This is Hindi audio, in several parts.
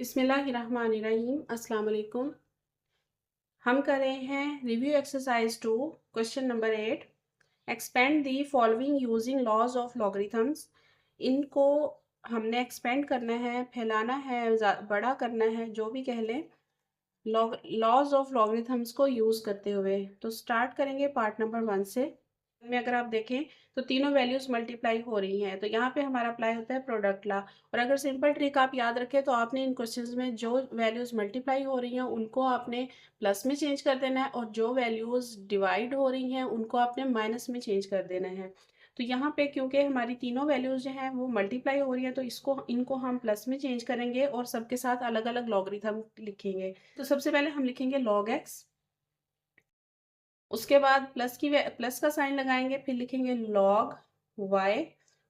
बिस्मिल्लाहिर्रहमानिर्रहीम। अस्सलाम वालेकुम। हम कर रहे हैं review exercise 2 question number 8। Expand the following using laws of logarithms. इनको हमने एक्सपेंड करना है, फैलाना है, बड़ा करना है, जो भी कह लें, लॉज ऑफ लॉगरिथम्स को यूज़ करते हुए। तो स्टार्ट करेंगे पार्ट नंबर 1 से। में अगर आप देखें तो तीनों वैल्यूज मल्टीप्लाई हो रही हैं, तो यहाँ पे हमारा अप्लाई होता है प्रोडक्ट ला। और अगर सिंपल ट्रिक आप याद रखें तो आपने इन क्वेश्चंस में जो वैल्यूज मल्टीप्लाई हो रही हैं उनको आपने प्लस में चेंज कर देना है, और जो वैल्यूज डिवाइड हो रही हैं उनको आपने माइनस में चेंज कर देना है। तो यहाँ पे क्योंकि हमारी तीनों वैल्यूज जो हैं वो मल्टीप्लाई हो रही हैं, तो इनको हम प्लस में चेंज करेंगे और सबके साथ अलग अलग लॉगरिथम लिखेंगे। तो सबसे पहले हम लिखेंगे लॉग एक्स, उसके बाद प्लस का साइन लगाएंगे, फिर लिखेंगे लॉग वाई,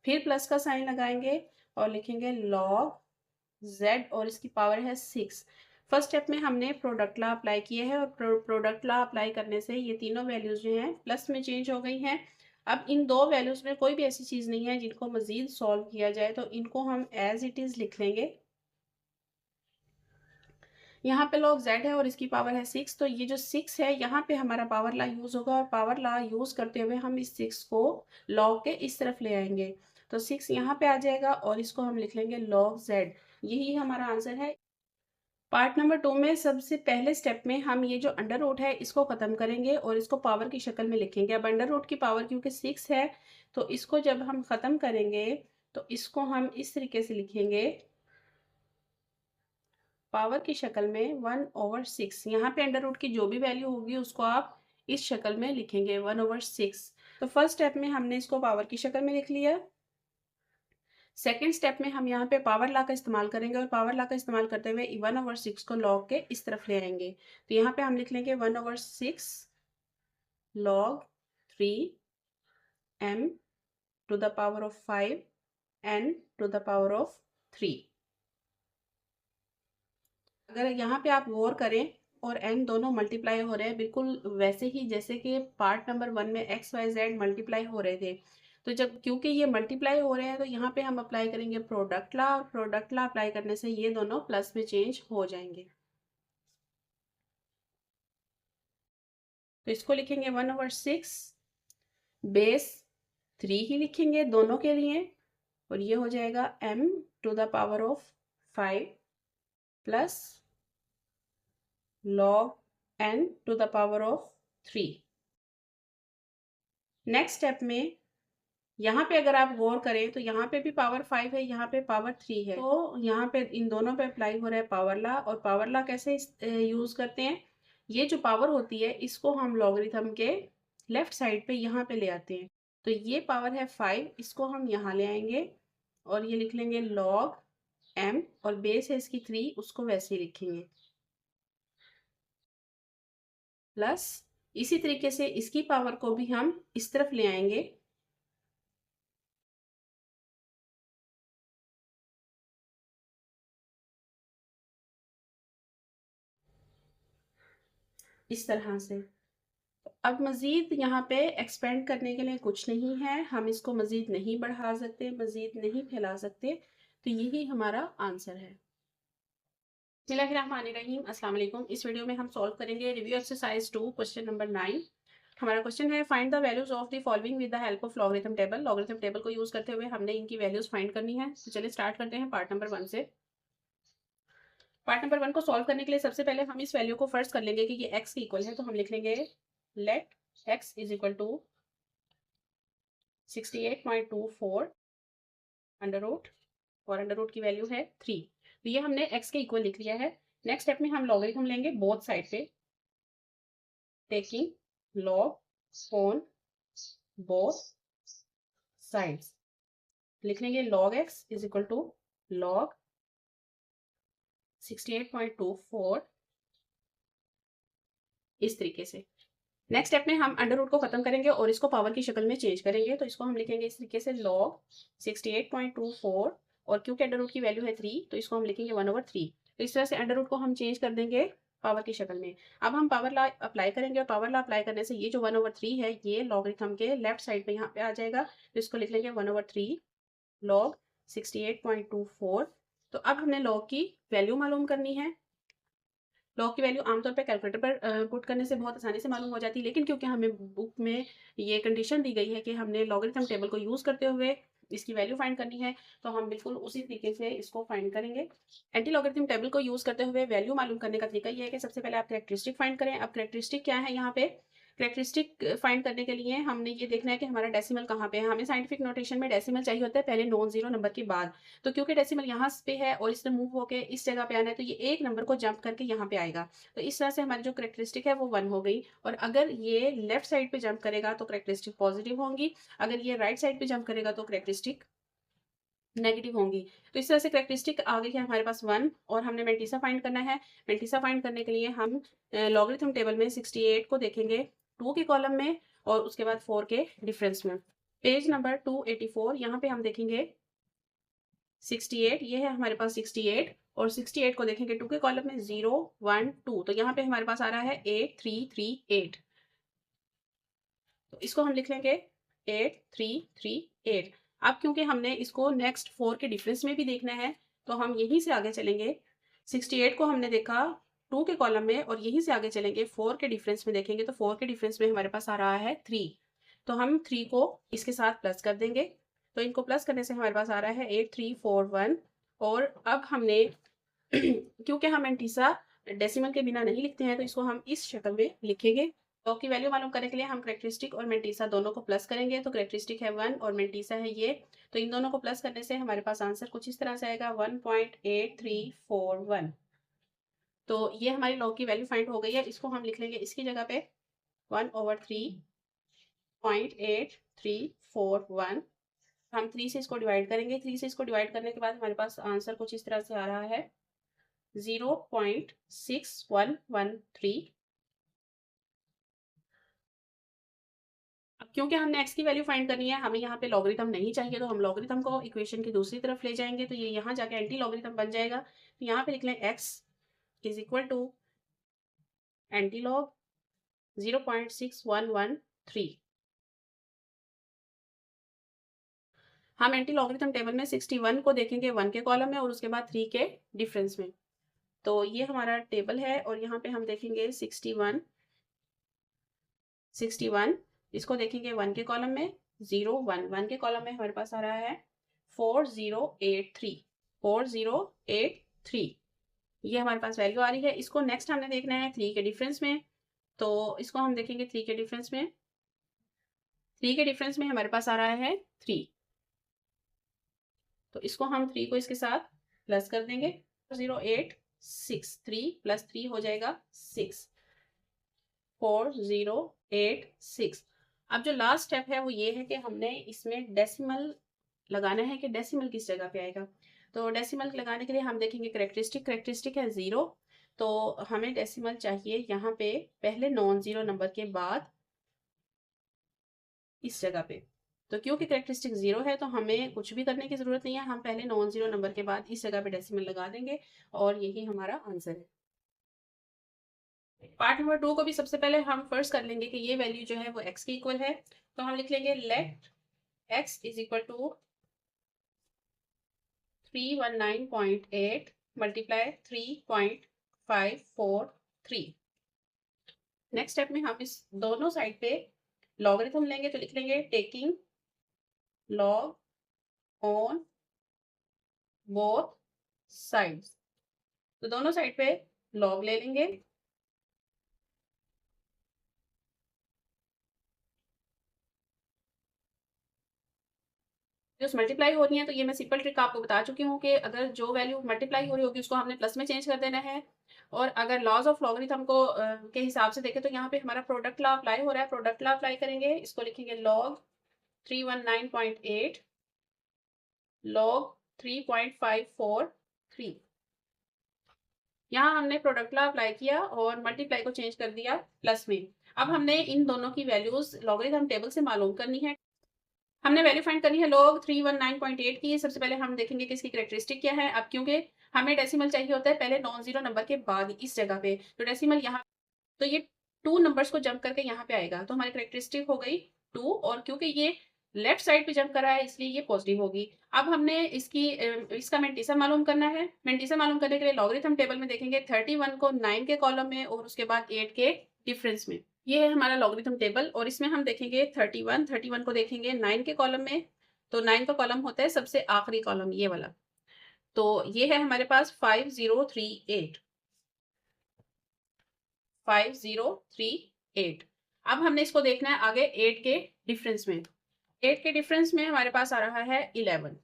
फिर प्लस का साइन लगाएंगे और लिखेंगे लॉग जेड, और इसकी पावर है 6। फर्स्ट स्टेप में हमने प्रोडक्ट लॉ अप्लाई किए हैं, और प्रोडक्ट लॉ अप्लाई करने से ये तीनों वैल्यूज जो हैं प्लस में चेंज हो गई हैं। अब इन दो वैल्यूज में कोई भी ऐसी चीज़ नहीं है जिनको मजीद सॉल्व किया जाए, तो इनको हम एज इट इज़ लिख लेंगे। यहाँ पे लॉग z है और इसकी पावर है 6, तो ये जो 6 है यहाँ पे हमारा पावर ला यूज होगा, और पावर ला यूज करते हुए हम इस 6 को लॉग के इस तरफ ले आएंगे। तो 6 यहाँ पे आ जाएगा और इसको हम लिख लेंगे लॉग z। यही हमारा आंसर है। पार्ट नंबर 2 में सबसे पहले स्टेप में हम ये जो अंडर रूट है इसको खत्म करेंगे और इसको पावर की शक्ल में लिखेंगे। अब अंडर रूट की पावर क्योंकि 6 है, तो इसको जब हम खत्म करेंगे तो इसको हम इस तरीके से लिखेंगे, पावर की शक्ल में 1/6। यहाँ पे अंडर रूट की जो भी वैल्यू होगी उसको आप इस शक्ल में लिखेंगे 1/6। तो फर्स्ट स्टेप में हमने इसको पावर की शक्ल में लिख लिया। सेकेंड स्टेप में हम यहाँ पे पावर लॉ का इस्तेमाल करेंगे, और पावर लॉ का इस्तेमाल करते हुए 1/6 को लॉग के इस तरफ ले आएंगे। तो यहाँ पे हम लिख लेंगे 1/6 log 3 m to the power of 5 n to the power of 3। अगर यहाँ पे आप गौर करें और n दोनों मल्टीप्लाई हो रहे हैं बिल्कुल वैसे ही जैसे कि पार्ट नंबर 1 में x y z मल्टीप्लाई हो रहे थे, तो जब क्योंकि ये मल्टीप्लाई हो रहे हैं तो यहाँ पे हम अप्लाई करेंगे प्रोडक्ट ला, और प्रोडक्ट ला अप्लाई करने से ये दोनों प्लस में चेंज हो जाएंगे। तो इसको लिखेंगे 1/6 बेस 3 ही लिखेंगे दोनों के लिए, और ये हो जाएगा m to the power of 5 plus log n to the power of 3। Next step में यहाँ पे अगर आप गौर करें तो यहाँ पे भी पावर 5 है, यहाँ पे पावर 3 है, तो यहाँ पे इन दोनों पे अप्लाई हो रहा है पावर लॉ। और पावर लॉ कैसे यूज करते हैं, ये जो पावर होती है इसको हम लॉगरिथम के लेफ्ट साइड पे यहाँ पे ले आते हैं। तो ये पावर है 5, इसको हम यहाँ ले आएंगे और ये लिख लेंगे log m, और बेस है इसकी 3, उसको वैसे ही लिखेंगे प्लस, इसी तरीके से इसकी पावर को भी हम इस तरफ ले आएंगे। इस तरह से। अब मज़ीद यहाँ पे एक्सपेंड करने के लिए कुछ नहीं है, हम इसको मज़ीद नहीं बढ़ा सकते, मज़ीद नहीं फैला सकते। तो यही हमारा आंसर है। बिस्मिल्लाहिर्रहमानिर्रहीम, अस्सलाम वालेकुम। इस वीडियो में हम सॉल्व करेंगे रिव्यू एक्सरसाइज 2 क्वेश्चन नंबर 9। हमारा क्वेश्चन है find the values of the following with the help of logarithm table. Logarithm table को यूज करते हुए हमने इनकी वैल्यूज फाइंड करनी है। तो चलिए स्टार्ट करते हैं पार्ट नंबर 1 से। पार्ट नंबर 1 को सॉल्व करने के लिए सबसे पहले हम इस वैल्यू को फर्स्ट कर लेंगे कि ये x के इक्वल है, तो हम लिख लेंगे let x is equal to 68.24 under root, और अंडर रूट की वैल्यू है 3। तो ये हमने x के इक्वल लिख लिया है। नेक्स्ट स्टेप में हम लॉगरिथम लेंगे बोथ साइड पे, taking log on both sides. लिख लेंगे log x is equal to log 68.24 इस तरीके से। नेक्स्ट स्टेप में हम अंडर रूट को खत्म करेंगे और इसको पावर की शक्ल में चेंज करेंगे, तो इसको हम लिखेंगे इस तरीके से log 68.24, और क्योंकि अंडर रूट की वैल्यू है 3 तो इसको हम लिखेंगे 1/3। तो इस तरह से अंडर रूट को हम चेंज कर देंगे पावर की शक्ल में। अब हम पावर लॉ अप्लाई करेंगे, और पावर लॉ अप्लाई करने से ये जो 1/3 है ये लॉगरिथम के लेफ्ट साइड पे यहाँ पे आ जाएगा, तो इसको लिख लेंगे 1/3 log 68.24 तो अब हमने लॉग की वैल्यू मालूम करनी है। लॉग की वैल्यू आमतौर पे कैलकुलेटर पर पुट करने से बहुत आसानी से मालूम हो जाती है, लेकिन क्योंकि हमें बुक में ये कंडीशन दी गई है कि हमने लॉगरिथम टेबल को यूज़ करते हुए इसकी वैल्यू फाइंड करनी है, तो हम बिल्कुल उसी तरीके से इसको फाइंड करेंगे। एंटी लॉगरिथम टेबल को यूज़ करते हुए वैल्यू मालूम करने का तरीका ये है कि सबसे पहले आप कैरेक्टरिस्टिक फाइंड करें। अब कैरेक्टरिस्टिक क्या है यहाँ पे? कैरेक्टरिस्टिक फाइंड करने के लिए हमने ये देखना है कि हमारा डेसिमल कहाँ पे है। हमें साइंटिफिक नोटेशन में डेसिमल चाहिए होता है पहले नॉन जीरो नंबर के बाद। तो क्योंकि डेसिमल यहाँ पे है और इसने मूव होके इस जगह पे आना है, तो ये एक नंबर को जंप करके यहाँ पे आएगा। तो इस तरह से हमारी जो कैरेक्टरिस्टिक है वो 1 हो गई। और अगर ये लेफ्ट साइड पे जंप करेगा तो कैरेक्टरिस्टिक पॉजिटिव होंगी, अगर ये राइट साइड पे जंप करेगा तो कैरेक्टरिस्टिक नेगेटिव होंगी। तो इस तरह से कैरेक्टरिस्टिक आ गई है हमारे पास 1। और हमने मेंटिसा फाइंड करना है। मेंटिसा फाइंड करने के लिए हम लॉगरिथम टेबल में 68 को देखेंगे 2 के कॉलम में और उसके बाद 4 के डिफरेंस में। पेज नंबर 284 यहाँ पे हम देखेंगे 68, ये है हमारे पास 68 और 68 को देखेंगे 2 के कॉलम में 0 1 2, तो यहाँ पे हमारे पास आ रहा है 8 3 3 8। तो इसको हम लिख लेंगे 8 3 3 8। अब क्योंकि हमने इसको नेक्स्ट 4 के डिफरेंस में भी देखना है, तो हम यहीं से आगे चलेंगे। 68 को हमने देखा 2 के कॉलम में और यहीं से आगे चलेंगे 4 के डिफरेंस में देखेंगे, तो 4 के डिफरेंस में हमारे पास आ रहा है 3। तो हम 3 को इसके साथ प्लस कर देंगे। तो इनको प्लस करने से हमारे पास आ रहा है 8 3 4 1। और अब हमने क्योंकि हम एंटीसा डेसिमल के बिना नहीं लिखते हैं, तो इसको हम इस शक्ल में लिखेंगे। लॉग की वैल्यू मालूम करने के लिए हम कैरेक्टरिस्टिक और मेंटिसा दोनों को प्लस करेंगे। तो कैरेक्टरिस्टिक है 1 और मेंटिसा है ये, तो इन दोनों को प्लस करने से हमारे पास आंसर कुछ इस तरह से आएगा 1.8341। तो ये हमारी लॉग की वैल्यू फाइंड हो गई है। इसको हम लिख लेंगे इसकी जगह पे 1/3.8341। हम 3 से इसको डिवाइड करेंगे। 3 से इसको डिवाइड करने के बाद हमारे पास आंसर कुछ इस तरह से आ रहा है 0.6113। अब क्योंकि हमने x की वैल्यू फाइंड करनी है, हमें यहाँ पे लॉगरिथम नहीं चाहिए, तो हम लॉगरिथम को इक्वेशन की दूसरी तरफ ले जाएंगे, तो ये यहाँ जाके एंटी लॉगरिथम बन जाएगा। तो यहाँ पे लिख लें x is equal to anti log 0.6113। हम एंटी लॉगरिथम टेबल में 61 को देखेंगे 1 के कॉलम में और उसके बाद 3 के डिफरेंस में। तो ये हमारा टेबल है और यहाँ पे हम देखेंगे 61 इसको देखेंगे 1 के कॉलम में, 0 1 1 के कॉलम में हमारे पास आ रहा है 4083। ये हमारे पास वैल्यू आ रही है। इसको नेक्स्ट हमने देखना है 3 के डिफरेंस में। तो इसको हम देखेंगे 3 के डिफरेंस में। 3 के डिफरेंस में हमारे पास आ रहा है 3। तो इसको हम 3 को इसके साथ प्लस कर देंगे। 0.863 प्लस 3 हो जाएगा 6, 4086। अब जो लास्ट स्टेप है वो ये है कि हमने इसमें डेसिमल लगाना है कि डेसिमल किस जगह पे आएगा। तो डेसिमल लगाने के लिए हम देखेंगे कैरेक्टरिस्टिक है 0, तो हमें डेसिमल चाहिए यहाँ पे पहले नॉन जीरो नंबर के बाद इस जगह पे। तो क्योंकि कैरेक्टरिस्टिक 0 है तो हमें कुछ भी करने की जरूरत नहीं है, हम पहले नॉन जीरो नंबर के बाद इस जगह पे डेसिमल लगा देंगे और यही हमारा आंसर है। पार्ट नंबर 2 को भी सबसे पहले हम फर्स्ट कर लेंगे कि ये वैल्यू जो है वो x के इक्वल है। तो हम लिख लेंगे let x is equal to 319.8 multiply 3.543। Next step में हम इस दोनों साइड पे लॉगरिथम लेंगे, तो लिख लेंगे taking log on both sides. तो दोनों साइड पे लॉग ले लेंगे। जो मल्टीप्लाई हो रही है, तो ये मैं सिंपल ट्रिक आपको बता चुकी हूँ कि अगर जो वैल्यू मल्टीप्लाई हो रही होगी उसको हमने प्लस में चेंज कर देना है। और अगर लॉज ऑफ लॉगरिथम को के हिसाब से देखें तो यहाँ पे हमारा प्रोडक्ट लॉ अप्लाई हो रहा है। प्रोडक्ट लॉ अप्लाई करेंगे, इसको लिखेंगे लॉग 319.8 लॉग 3.543। यहाँ हमने प्रोडक्ट लॉ अप्लाई किया और मल्टीप्लाई को चेंज कर दिया प्लस में। अब हमने इन दोनों की वैल्यूज लॉगरिथम टेबल से मालूम करनी है। हमने वैल्यू फाइंड करनी है लॉग 319.8 की। सबसे पहले हम देखेंगे कि इसकी कैरेक्टरिस्टिक क्या है। अब क्योंकि हमें डेसिमल चाहिए होता है पहले नॉन जीरो नंबर के बाद इस जगह पे, तो डेसिमल यहाँ, तो ये 2 नंबर्स को जंप करके यहाँ पे आएगा, तो हमारी कैरेक्टरिस्टिक हो गई 2। और क्योंकि ये लेफ्ट साइड पे जंप करा है इसलिए ये पॉजिटिव होगी। अब हमने इसका मेंटिसा मालूम करना है। मेंटिसा मालूम करने के लिए लॉगरिथम टेबल में देखेंगे 31 को 9 के कॉलम में और उसके बाद 8 के डिफरेंस में। ये है हमारा लॉगरिथम टेबल और इसमें हम देखेंगे 31 को देखेंगे 9 के कॉलम में। तो 9 का कॉलम होता है सबसे आखिरी कॉलम, ये वाला। तो ये है हमारे पास 5038, 5038। अब हमने इसको देखना है आगे 8 के डिफरेंस में। 8 के डिफरेंस में हमारे पास आ रहा है 11,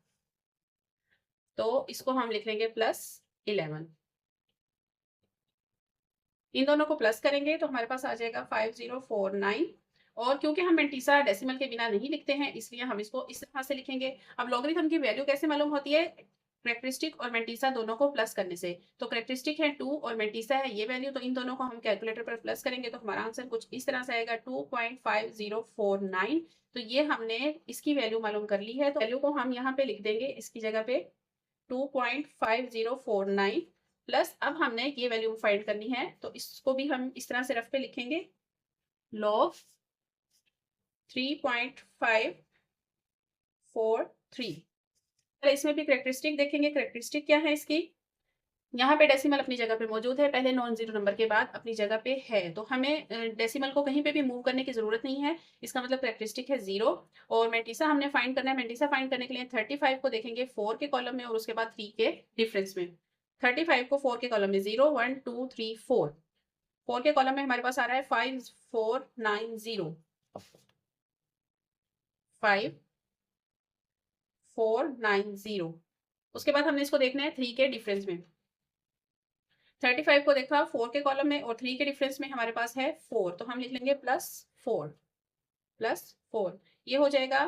तो इसको हम लिख लेंगे +11। इन दोनों को प्लस करेंगे तो हमारे पास आ जाएगा 5049। और क्योंकि हम मेंटिसा डेसिमल के बिना नहीं लिखते हैं इसलिए हम इसको इस तरह से लिखेंगे। अब लॉगरिथम की वैल्यू कैसे मालूम होती है? करेक्टरिस्टिक और मेंटिसा दोनों को प्लस करने से। तो करेक्टरिस्टिक है 2 और मेंटिसा है ये वैल्यू, तो इन दोनों को हम कैलकुलेटर पर प्लस करेंगे तो हमारा आंसर कुछ इस तरह से आएगा 2.5049। तो ये हमने इसकी वैल्यू मालूम कर ली है, तो वैल्यू को हम यहाँ पे लिख देंगे इसकी जगह पे 2.5049 प्लस। अब हमने ये वैल्यू फाइंड करनी है तो इसको भी हम इस तरह से रफ पे लिखेंगे, लॉग 3.543। इसमें भी करेक्टरिस्टिक देखेंगे, करेक्टरिस्टिक क्या है इसकी। यहाँ पे डेसिमल अपनी जगह पे मौजूद है, पहले नॉन जीरो नंबर के बाद अपनी जगह पे है, तो हमें डेसिमल को कहीं पे भी मूव करने की जरूरत नहीं है। इसका मतलब करेक्टरिस्टिक है 0। और मेंटिसा हमने फाइंड करना है। मेंटिसा फाइंड करने के लिए 35 को देखेंगे 4 के कॉलम में और उसके बाद 3 के डिफरेंस में। 35 को 4 के कॉलम में 0 1 2 3 4, 4 के कॉलम में हमारे पास आ रहा है 5490, 5490। उसके बाद हमने इसको देखना है 3 के डिफरेंस में। 35 को देखा 4 के कॉलम में और 3 के डिफरेंस में हमारे पास है 4, तो हम लिख लेंगे +4। ये हो जाएगा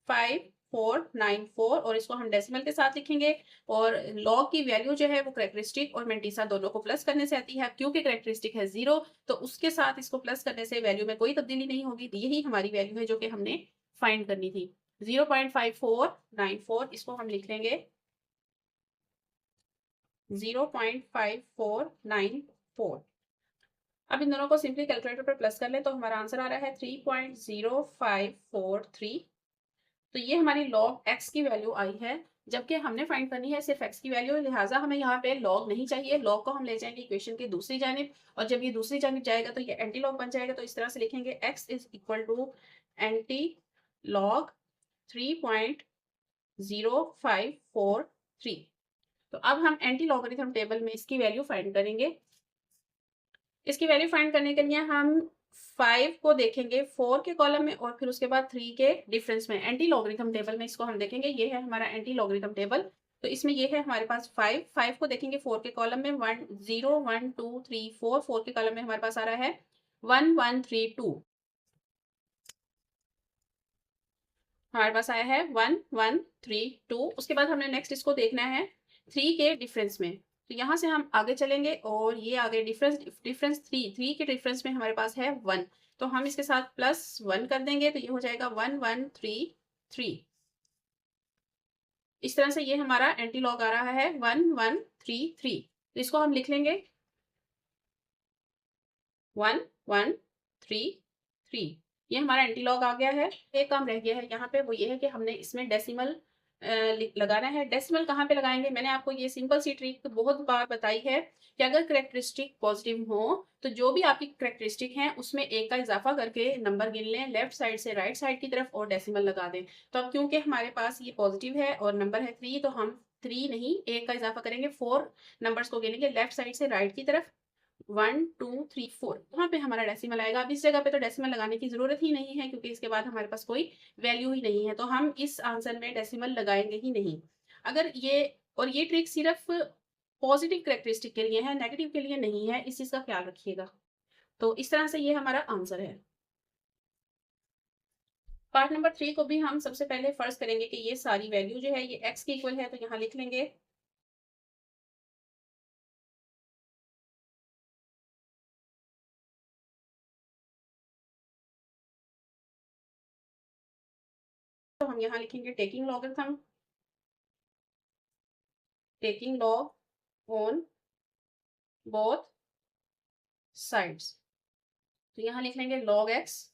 5494 और इसको हम डेसिमल के साथ लिखेंगे। और लॉग की वैल्यू जो है वो करेक्टरिस्टिक और मेंटिसा दोनों को प्लस करने से आती है। क्योंकि करेक्टरिस्टिक है 0 तो उसके साथ इसको प्लस करने से वैल्यू में कोई तब्दीली नहीं होगी। यही हमारी वैल्यू है जो कि हमने फाइंड करनी थी, 0.5494। इसको हम लिख लेंगे 0.5494। अब इन दोनों को सिंपली कैलकुलेटर पर प्लस कर लें तो हमारा आंसर आ रहा है 3.0543। तो ये हमारी लॉग एक्स की वैल्यू आई है, जबकि हमने फाइंड करनी है सिर्फ एक्स की वैल्यू, लिहाजा हमें यहाँ पे लॉग नहीं चाहिए। लॉग को हम ले जाएंगे इक्वेशन की दूसरी जानिब, और जब ये दूसरी जानिब जाएगा तो ये एंटी लॉग बन जाएगा। तो इस तरह से लिखेंगे x is equal to anti log 3.0543। तो अब हम एंटी लॉगरिथम टेबल में इसकी वैल्यू फाइंड करेंगे। इसकी वैल्यू फाइंड करने के लिए हम 5 को देखेंगे 4 के कॉलम में और फिर उसके बाद 3 के डिफरेंस में। एंटी लॉगरिथम टेबल में इसको हम देखेंगे, ये है हमारा एंटी लॉगरिथम टेबल। तो इसमें ये है हमारे पास 5 को देखेंगे 4 के कॉलम में 1 0 1 2 3 4, 4 के कॉलम में हमारे पास आ रहा है 1 1 3 2, हमारे पास आया है 1 1 3 2। उसके बाद हमने नेक्स्ट इसको देखना है 3 के डिफरेंस में। तो यहाँ से हम आगे चलेंगे और ये आगे डिफरेंस डिफरेंस 3 के डिफरेंस में हमारे पास है 1, तो हम इसके साथ +1 कर देंगे तो ये हो जाएगा 1 1 3 3। इस तरह से ये हमारा एंटी लॉग आ रहा है 1 1 3 3। तो इसको हम लिख लेंगे 1 1 3 3। ये हमारा एंटी लॉग आ गया है। एक काम रह गया है यहाँ पे, वो ये है कि हमने इसमें डेसिमल लगाना है। डेसिमल कहाँ पे लगाएंगे? मैंने आपको ये सिंपल सी ट्रिक बहुत बार बताई है कि अगर करेक्टरिस्टिक पॉजिटिव हो तो जो भी आपकी करेक्टरिस्टिक हैं उसमें एक का इजाफा करके नंबर गिन लें लेफ्ट साइड से राइट साइड की तरफ और डेसिमल लगा दें। तो अब क्योंकि हमारे पास ये पॉजिटिव है और नंबर है 3, तो हम 3 नहीं एक का इजाफा करेंगे, 4 नंबर्स को गिनेंगे लेफ्ट साइड से राइट की तरफ, 1 2 3 4। वहां पे हमारा डेसिमल आएगा। अब इस जगह पे तो डेसिमल लगाने की जरूरत ही नहीं है क्योंकि इसके बाद हमारे पास कोई वैल्यू ही नहीं है, तो हम इस आंसर में डेसिमल लगाएंगे ही नहीं। अगर ये और ये ट्रिक सिर्फ पॉजिटिव करेक्टरिस्टिक के लिए है, नेगेटिव के लिए नहीं है, इस चीज का ख्याल रखिएगा। तो इस तरह से ये हमारा आंसर है। पार्ट नंबर 3 को भी हम सबसे पहले फर्ज करेंगे कि ये सारी वैल्यू जो है ये x की इक्वल है, तो यहाँ लिख लेंगे तो हम यहाँ लिखेंगे taking log on both sides. तो यहाँ लिख लेंगे log x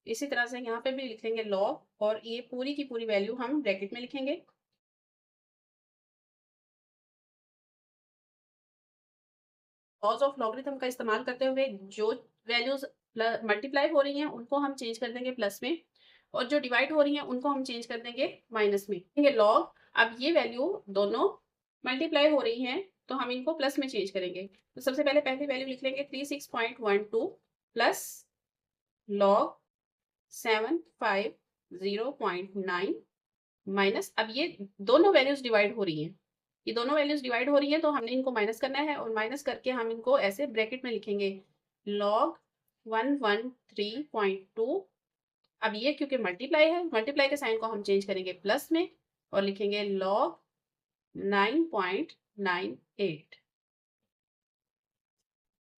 इसी तरह से यहाँ पे भी लिखेंगे लॉग, और ये पूरी की पूरी वैल्यू हम ब्रैकेट में लिखेंगे। लॉज ऑफ लॉगरिथम का इस्तेमाल करते हुए जो वैल्यूज मल्टीप्लाई हो रही हैं उनको हम चेंज कर देंगे प्लस में, और जो डिवाइड हो रही हैं उनको हम चेंज कर देंगे माइनस में। ये लॉग, अब ये वैल्यू दोनों मल्टीप्लाई हो रही हैं तो हम इनको प्लस में चेंज करेंगे। तो सबसे पहले पहली वैल्यू लिख लेंगे 36.12 प्लस लॉग 750.9 माइनस, अब ये दोनों वैल्यूज डिवाइड हो रही हैं, ये दोनों वैल्यूज डिवाइड हो रही हैं तो हमने इनको माइनस करना है, और माइनस करके हम इनको ऐसे ब्रैकेट में लिखेंगे लॉग 113.2। अब ये क्योंकि मल्टीप्लाई है, मल्टीप्लाई के साइन को हम चेंज करेंगे प्लस में और लिखेंगे लॉग 9.98।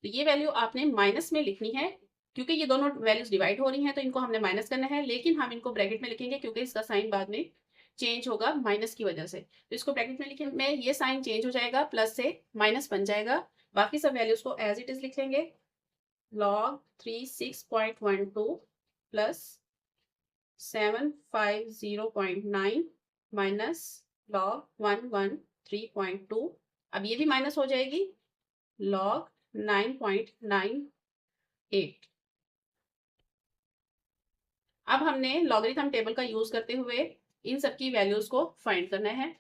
तो ये वैल्यू आपने माइनस में लिखनी है, क्योंकि ये दोनों वैल्यूज डिवाइड हो रही हैं तो इनको हमने माइनस करना है, लेकिन हम इनको ब्रैकेट में लिखेंगे क्योंकि इसका साइन बाद में चेंज होगा माइनस की वजह से। तो इसको ब्रैकेट में लिखे में ये साइन चेंज हो जाएगा, प्लस से माइनस बन जाएगा। बाकी सब वैल्यूज को एज इट इज लिख लेंगे, लॉग 36.12 प्लस 750.9 माइनस लॉग 113.2। अब ये भी माइनस हो जाएगी, लॉग 9.98। अब हमने लॉगरिथम टेबल का यूज करते हुए इन सबकी वैल्यूज को फाइंड करना है।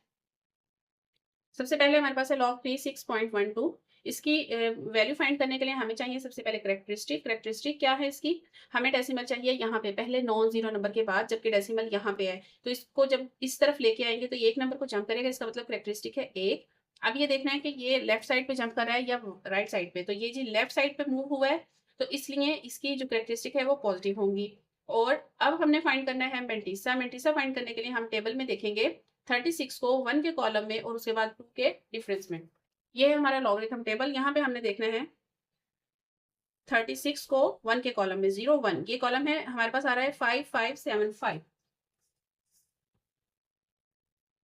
सबसे पहले हमारे पास है लॉग 36.12। इसकी वैल्यू फाइंड करने के लिए हमें चाहिए सबसे पहले करेक्टरिस्टिक। करेक्टरिस्टिक क्या है इसकी, हमें डेसिमल चाहिए यहाँ पे पहले नॉन जीरो नंबर के बाद, जबकि डेसिमल यहाँ पे है तो इसको जब इस तरफ लेके आएंगे तो एक नंबर को जंप करेगा, इसका मतलब करेक्टरिस्टिक है एक। अब ये देखना है कि ये लेफ्ट साइड पे जंप कर रहा है या राइट साइड पे, तो ये जी लेफ्ट साइड पे मूव हुआ है तो इसलिए इसकी जो करेक्टरिस्टिक है वो पॉजिटिव होंगी। और अब हमने फाइंड करना है मेंटिसा। मेंटिसा फाइंड करने के लिए हम टेबल में देखेंगे 36 को 1 के कॉलम में और उसके बाद 2 के डिफरेंस में। ये है हमारा लॉगरिथम टेबल। यहाँ पे हमने देखना है 36 को 1 के कॉलम में 0 1, ये कॉलम है हमारे पास आ रहा है 5575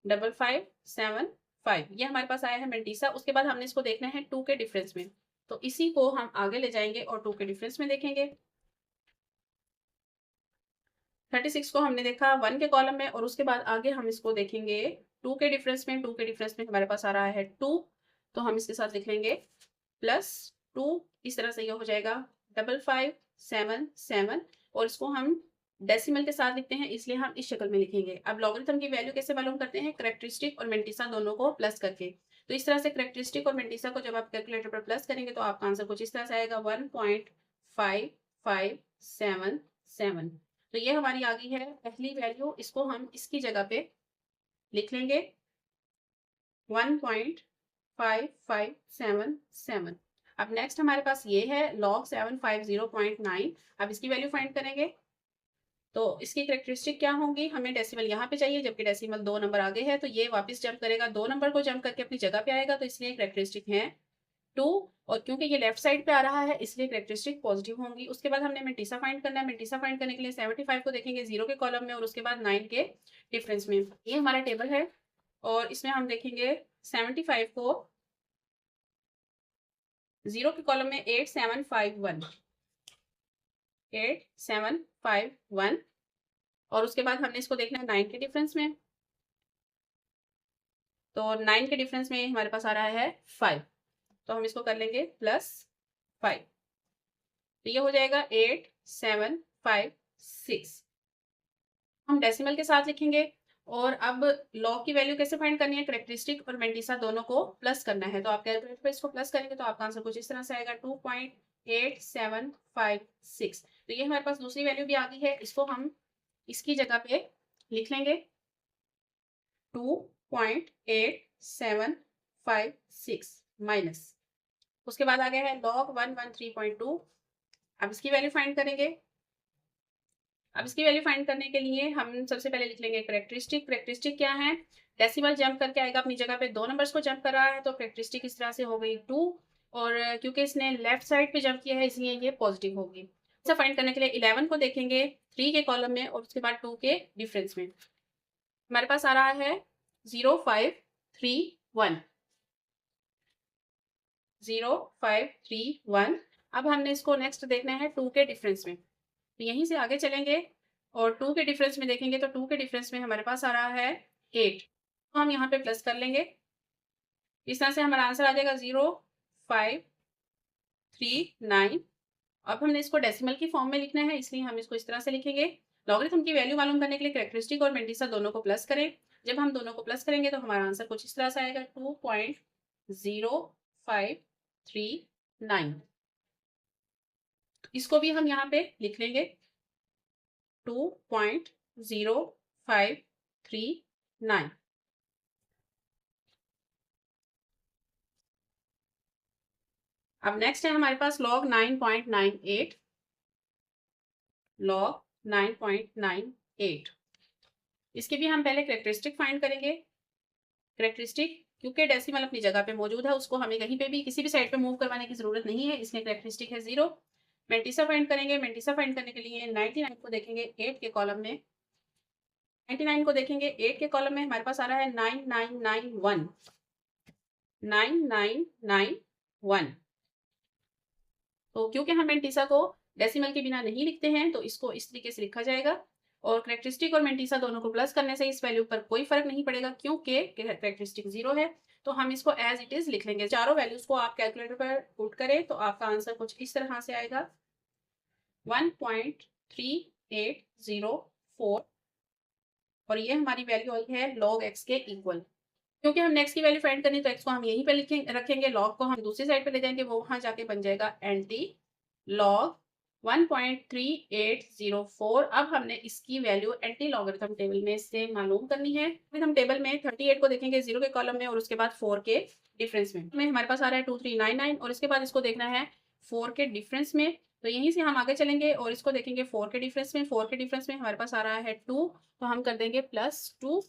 5575, ये हमारे पास आया है मेंटिसा। उसके बाद हमने इसको देखना है 2 के डिफरेंस में, तो इसी को हम आगे ले जाएंगे और 2 के डिफरेंस में देखेंगे। 36 को हमने देखा 1 के कॉलम में और उसके बाद आगे हम इसको देखेंगे 2 के डिफरेंस में। 2 के डिफरेंस में हमारे पास आ रहा है 2, तो हम इसके साथ लिख लेंगे +2। इस तरह से ये हो जाएगा 5577, और इसको हम डेसिमल के साथ लिखते हैं इसलिए हम इस शक्ल में लिखेंगे। अब लॉगरिथम की वैल्यू कैसे मालूम करते हैं, करेक्टरिस्टिक और मेंटिसा दोनों को प्लस करके। तो इस तरह से करेक्टरिस्टिक और मेंटिसा को जब आप कैलकुलेटर पर प्लस करेंगे तो आपका आंसर कुछ इस तरह से आएगा 1.5577। तो ये हमारी आ गई है पहली वैल्यू, इसको हम इसकी जगह पे लिख लेंगे 1.5577। अब नेक्स्ट हमारे पास ये है लॉग 750.9। अब इसकी वैल्यू फाइंड करेंगे तो इसकी करेक्टरिस्टिक क्या होंगी, हमें डेसिमल यहाँ पे चाहिए जबकि डेसिमल 2 नंबर आगे है, तो ये वापस जंप करेगा 2 नंबर को जंप करके अपनी जगह पे आएगा, तो इसलिए करेक्टरिस्टिक है 2। और क्योंकि ये लेफ्ट साइड पे आ रहा है इसलिए करेक्टरिस्टिक पॉजिटिव होंगी। उसके बाद हमने मेंटिसा फाइंड करना है। मेंटिसा फाइंड करने के लिए 75 को देखेंगे 0 के कॉलम में और उसके बाद 9 के डिफरेंस में। ये हमारा टेबल है और इसमें हम देखेंगे 75 को 0 के कॉलम में 8751 और उसके बाद हमने इसको देखना है 9 के डिफरेंस में। तो 9 के डिफरेंस में हमारे पास आ रहा है 5, तो हम इसको कर लेंगे +5, तो ये हो जाएगा 8756। हम डेसिमल के साथ लिखेंगे। और अब लॉग की वैल्यू कैसे फाइंड करनी है, करेक्टरिस्टिक और मेंटिसा दोनों को प्लस करना है, तो आप कैलकुलेटर पे इसको प्लस करेंगे तो आपका आंसर कुछ इस तरह से आएगा 2.8756। तो ये हमारे पास दूसरी वैल्यू भी आ गई है, इसको हम इसकी जगह पे लिख लेंगे 2.8756 माइनस, उसके बाद आ गया है लॉग 113.2। अब इसकी वैल्यू फाइंड करेंगे। अब इसकी वैल्यू फाइंड करने के लिए हम सबसे पहले लिख लेंगे करेक्टरिस्टिक। करेक्टरिस्टिक क्या है, डेसिमल जंप करके आएगा अपनी जगह पे, 2 नंबर्स को जंप कर रहा है तो करेक्टरिस्टिक इस तरह से हो गई 2, और क्योंकि इसने लेफ्ट साइड पे जंप किया है इसलिए ये पॉजिटिव होगी। इसे फाइंड करने के लिए 11 को देखेंगे 3 के कॉलम में और उसके बाद 2 के डिफरेंस में। हमारे पास आ रहा है 0531 0531। अब हमने इसको नेक्स्ट देखना है 2 के डिफरेंस में। तो यहीं से आगे चलेंगे और 2 के डिफरेंस में देखेंगे तो 2 के डिफरेंस में हमारे पास आ रहा है 8, तो हम यहाँ पे प्लस कर लेंगे। इस तरह से हमारा आंसर आ जाएगा 0.539। अब हमने इसको डेसिमल की फॉर्म में लिखना है, इसलिए हम इसको इस तरह से लिखेंगे। लॉगरिथम की वैल्यू मालूम करने के लिए कैरेक्टरिस्टिक और मेंटिसा दोनों को प्लस करें। जब हम दोनों को प्लस करेंगे तो हमारा आंसर कुछ इस तरह से आएगा 2.0539। इसको भी हम यहाँ पे लिख लेंगे 2.0539। अब नेक्स्ट है हमारे पास log 9.98। log 9.98, इसके भी हम पहले कैरेक्टरिस्टिक फाइंड करेंगे। कैरेक्टरिस्टिक क्योंकि डेसिमल अपनी जगह पे मौजूद है, उसको हमें कहीं पे भी किसी भी साइड पे मूव करवाने की जरूरत नहीं है, इसलिए कैरेक्टरिस्टिक है 0। मेंटिसा फाइंड करेंगे। मेंटिसा फाइंड करने के लिए 99 को देखेंगे 8 के कॉलम में। 99 को देखेंगे 8 के कॉलम में हमारे पास आ रहा है 9991। 9991। तो क्योंकि हम मेंटिसा को डेसिमल के बिना नहीं लिखते हैं तो इसको इस तरीके से लिखा जाएगा। और कैरेक्टरिस्टिक और मेंटिसा दोनों को प्लस करने से इस वैल्यू पर कोई फर्क नहीं पड़ेगा क्योंकि कैरेक्टरिस्टिक 0 है, तो हम इसको एज इट इज लिख लेंगे। चारों वैल्यूज को आप कैलकुलेटर पर पुट करें तो आपका आंसर कुछ इस तरह से आएगा 1.3804। और ये हमारी वैल्यू आई है log x के इक्वल। क्योंकि हम नेक्स्ट की वैल्यू फाइंड करनी तो x को हम यहीं पे रखेंगे, log को हम दूसरी साइड पे ले जाएंगे, वो वहां जाके बन जाएगा एंटी log 1.3804। अब हमने इसकी वैल्यू एंटी लॉगरिथम टेबल में से मालूम करनी है। फिर हम टेबल में 38 को देखेंगे 0 के कॉलम में और उसके बाद 4 के डिफरेंस में हमारे पास आ रहा है 2399 और इसके बाद इसको देखना है 4 के डिफरेंस में। तो यहीं से हम आगे चलेंगे और इसको देखेंगे 4 के डिफरेंस में। 4 के डिफरेंस में हमारे पास आ रहा है 2, तो हम कर देंगे +2।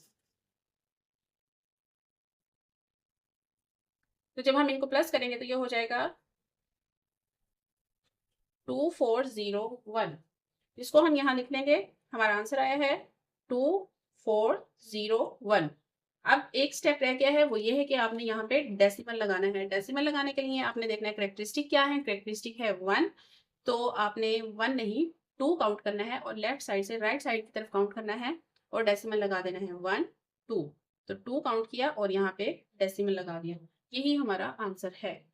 तो जब हम इनको प्लस करेंगे तो ये हो जाएगा 2401। इसको हम यहाँ लिख लेंगे। हमारा आंसर आया है 2401। अब एक स्टेप रह गया है, वो ये है कि आपने यहाँ पे डेसिमल लगाना है। डेसिमल लगाने के लिए आपने देखना है कैरेक्टरिस्टिक क्या है। कैरेक्टरिस्टिक है 1, तो आपने 1 नहीं 2 काउंट करना है और लेफ्ट साइड से राइट साइड की तरफ काउंट करना है और डेसिमल लगा देना है 1 2। तो 2 काउंट किया और यहाँ पे डेसिमल लगा दिया। यही हमारा आंसर है।